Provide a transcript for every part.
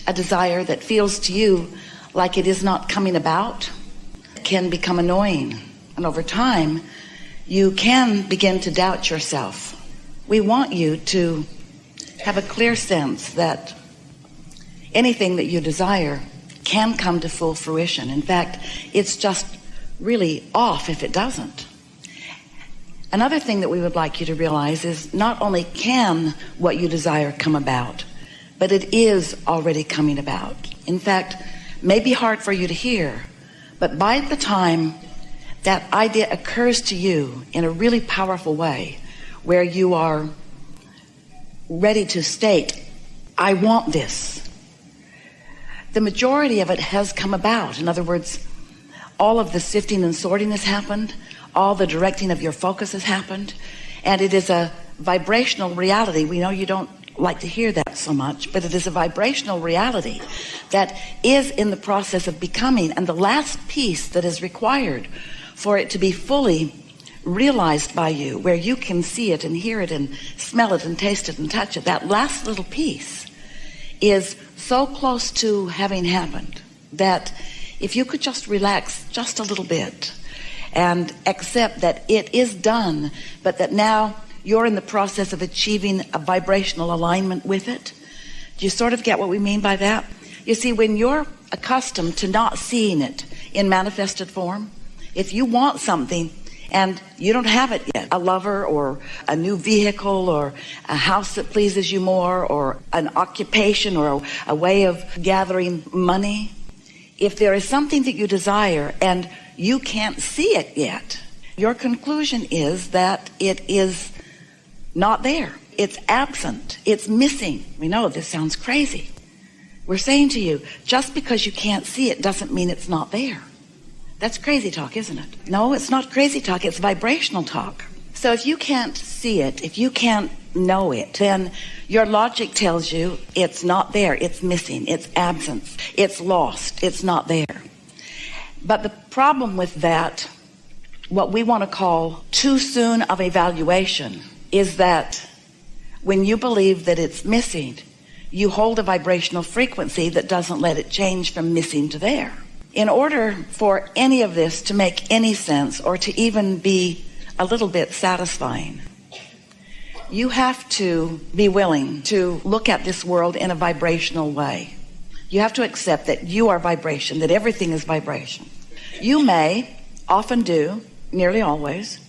a desire that feels to you like it is not coming about, it can become annoying. And over time, you can begin to doubt yourself. We want you to have a clear sense that anything that you desire can come to full fruition. In fact, it's just really off if it doesn't. Another thing that we would like you to realize is not only can what you desire come about, but it is already coming about. In fact, it may be hard for you to hear, but by the time that idea occurs to you in a really powerful way, where you are ready to state, I want this, the majority of it has come about. In other words, all of the sifting and sorting has happened, all the directing of your focus has happened, and it is a vibrational reality. We know you don't like to hear that so much, but it is a vibrational reality that is in the process of becoming, and the last piece that is required for it to be fully realized by you, where you can see it and hear it and smell it and taste it and touch it, that last little piece is so close to having happened that if you could just relax just a little bit and accept that it is done, but that now you're in the process of achieving a vibrational alignment with it. Do you sort of get what we mean by that? You see, when you're accustomed to not seeing it in manifested form, if you want something and you don't have it yet, a lover or a new vehicle or a house that pleases you more or an occupation or a way of gathering money, if there is something that you desire and you can't see it yet, your conclusion is that it is not there. It's absent. It's missing. We know this sounds crazy. We're saying to you, just because you can't see it doesn't mean it's not there. That's crazy talk, isn't it? No, it's not crazy talk. It's vibrational talk. So if you can't see it, if you can't know it, then your logic tells you it's not there. It's missing. It's absence. It's lost. It's not there. But the problem with that, what we want to call too soon of evaluation, is that when you believe that it's missing, you hold a vibrational frequency that doesn't let it change from missing to there. In order for any of this to make any sense or to even be a little bit satisfying, you have to be willing to look at this world in a vibrational way. You have to accept that you are vibration, that everything is vibration. You may, often do, nearly always,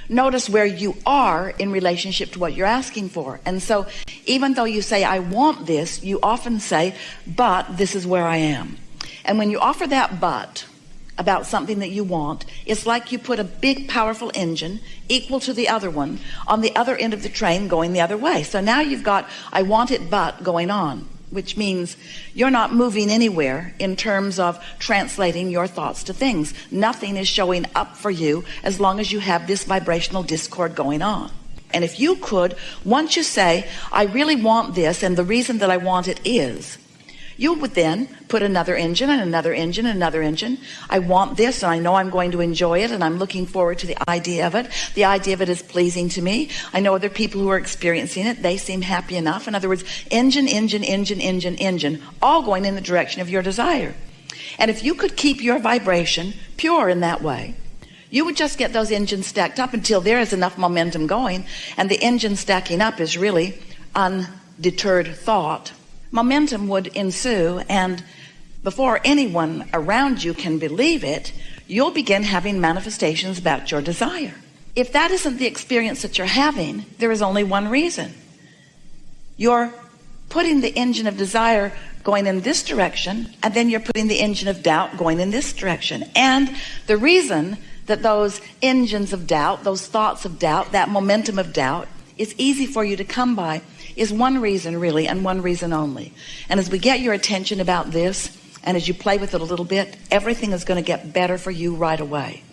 notice where you are in relationship to what you're asking for. And so even though you say, I want this, you often say, but this is where I am. And when you offer that but about something that you want, it's like you put a big powerful engine equal to the other one on the other end of the train going the other way. So now you've got I want it but going on, which means you're not moving anywhere in terms of translating your thoughts to things. Nothing is showing up for you as long as you have this vibrational discord going on. And if you could, once you say, I really want this, and the reason that I want it is, you would then put another engine and another engine and another engine. I want this, and I know I'm going to enjoy it, and I'm looking forward to the idea of it. The idea of it is pleasing to me. I know other people who are experiencing it. They seem happy enough. In other words, engine, engine, engine, engine, engine, all going in the direction of your desire. And if you could keep your vibration pure in that way, you would just get those engines stacked up until there is enough momentum going, and the engine stacking up is really undeterred thought. Momentum would ensue, and before anyone around you can believe it, you'll begin having manifestations about your desire. If that isn't the experience that you're having, there is only one reason. You're putting the engine of desire going in this direction, and then you're putting the engine of doubt going in this direction. And the reason that those engines of doubt, those thoughts of doubt, that momentum of doubt is easy for you to come by is one reason really, and one reason only. And as we get your attention about this, and as you play with it a little bit, everything is going to get better for you right away.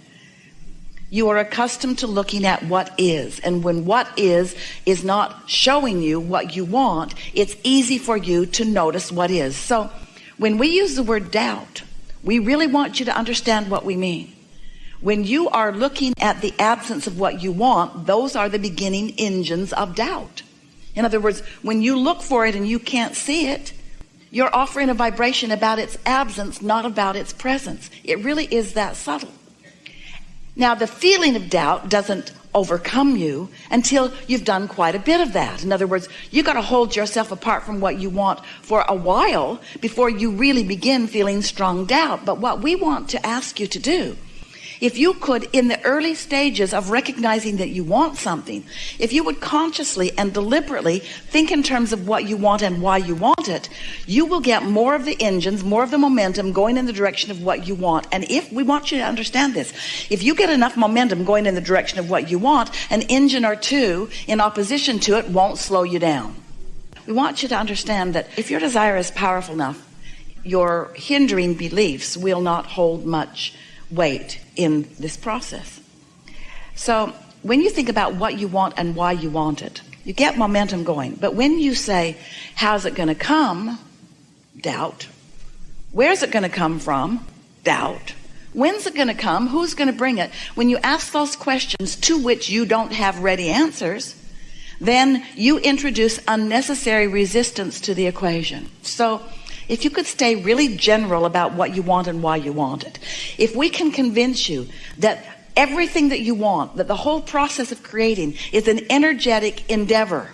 You are accustomed to looking at what is, and when what is not showing you what you want, it's easy for you to notice what is. So when we use the word doubt, we really want you to understand what we mean. When you are looking at the absence of what you want, those are the beginning engines of doubt. In other words, when you look for it and you can't see it, You're offering a vibration about its absence, not about its presence. It really is that subtle. Now, the feeling of doubt doesn't overcome you until you've done quite a bit of that. In other words, you got to hold yourself apart from what you want for a while before you really begin feeling strong doubt. But what we want to ask you to do, if you could, in the early stages of recognizing that you want something, if you would consciously and deliberately think in terms of what you want and why you want it, you will get more of the engines, more of the momentum going in the direction of what you want. And if we want you to understand this, if you get enough momentum going in the direction of what you want, an engine or two in opposition to it won't slow you down. We want you to understand that if your desire is powerful enough, your hindering beliefs will not hold much weight in this process. So when you think about what you want and why you want it, you get momentum going. But when you say, how's it going to come? Doubt. Where's it going to come from? Doubt. When's it going to come? Who's going to bring it? When you ask those questions to which you don't have ready answers, then you introduce unnecessary resistance to the equation. So if you could stay really general about what you want and why you want it, if we can convince you that everything that you want, that the whole process of creating is an energetic endeavor,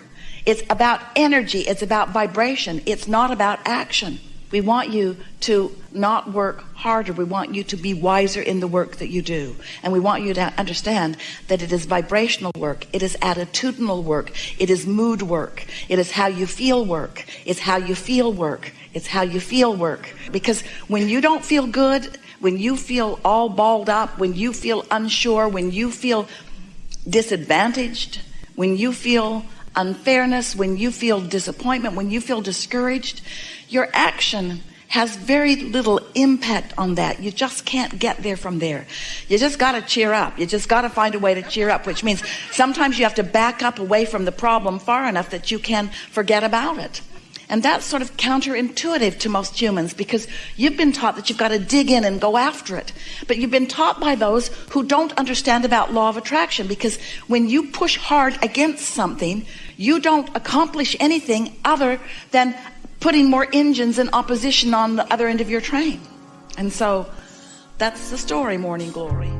it's about energy, it's about vibration, it's not about action. We want you to not work harder. We want you to be wiser in the work that you do. And we want you to understand that it is vibrational work. It is attitudinal work. It is mood work. It is how you feel work. It's how you feel work. It's how you feel work. Because when you don't feel good, when you feel all balled up, when you feel unsure, when you feel disadvantaged, when you feel unfairness, when you feel disappointment, when you feel discouraged, your action has very little impact on that. You just can't get there from there. You just got to cheer up. You just got to find a way to cheer up, which means sometimes you have to back up away from the problem far enough that you can forget about it. And that's sort of counterintuitive to most humans, because you've been taught that you've got to dig in and go after it. But you've been taught by those who don't understand about law of attraction, because when you push hard against something, you don't accomplish anything other than putting more engines in opposition on the other end of your train. And so that's the story, Morning Glory.